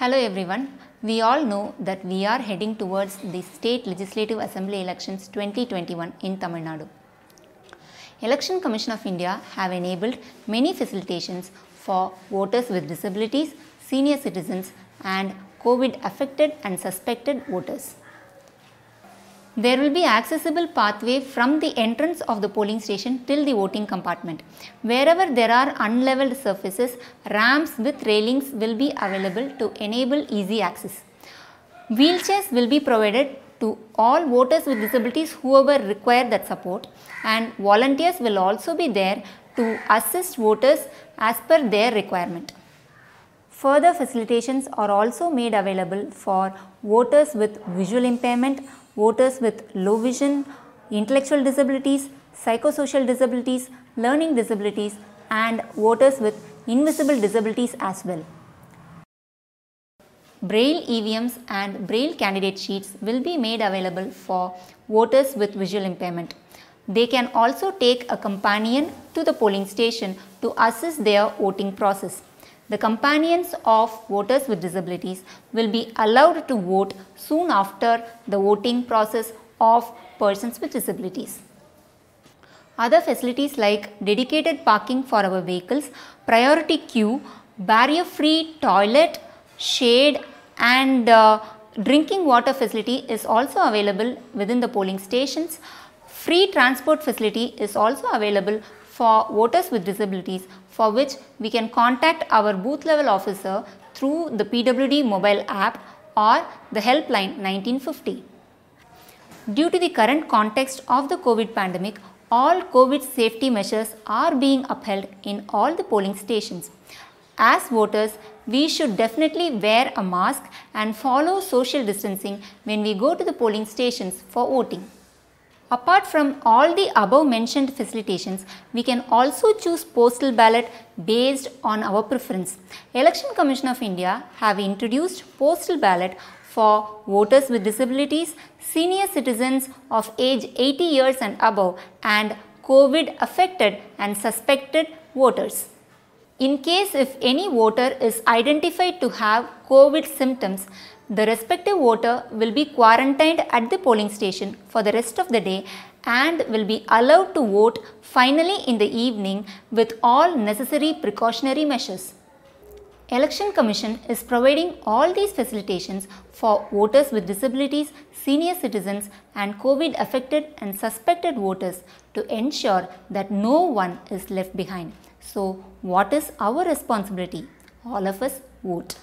Hello everyone. We all know that we are heading towards the State Legislative Assembly elections 2021 in Tamil Nadu. Election Commission of India have enabled many facilitations for voters with disabilities, senior citizens and COVID affected and suspected voters. There will be accessible pathway from the entrance of the polling station till the voting compartment. Wherever there are unleveled surfaces, ramps with railings will be available to enable easy access. Wheelchairs will be provided to all voters with disabilities whoever require that support, and volunteers will also be there to assist voters as per their requirement. Further facilitations are also made available for voters with visual impairment, voters with low vision, intellectual disabilities, psychosocial disabilities, learning disabilities and voters with invisible disabilities as well. Braille EVMs and Braille candidate sheets will be made available for voters with visual impairment. They can also take a companion to the polling station to assist their voting process. The companions of voters with disabilities will be allowed to vote soon after the voting process of persons with disabilities. Other facilities like dedicated parking for our vehicles, priority queue, barrier-free toilet, shade and drinking water facility is also available within the polling stations. Free transport facility is also available for voters with disabilities, for which we can contact our booth level officer through the PWD mobile app or the helpline 1950. Due to the current context of the COVID pandemic, all COVID safety measures are being upheld in all the polling stations. As voters, we should definitely wear a mask and follow social distancing when we go to the polling stations for voting. Apart from all the above mentioned facilitations, we can also choose postal ballot based on our preference. Election Commission of India have introduced postal ballot for voters with disabilities, senior citizens of age 80 years and above and COVID affected and suspected voters. In case if any voter is identified to have COVID symptoms, the respective voter will be quarantined at the polling station for the rest of the day and will be allowed to vote finally in the evening with all necessary precautionary measures. Election Commission is providing all these facilitations for voters with disabilities, senior citizens and COVID affected and suspected voters to ensure that no one is left behind. So, what is our responsibility? All of us vote.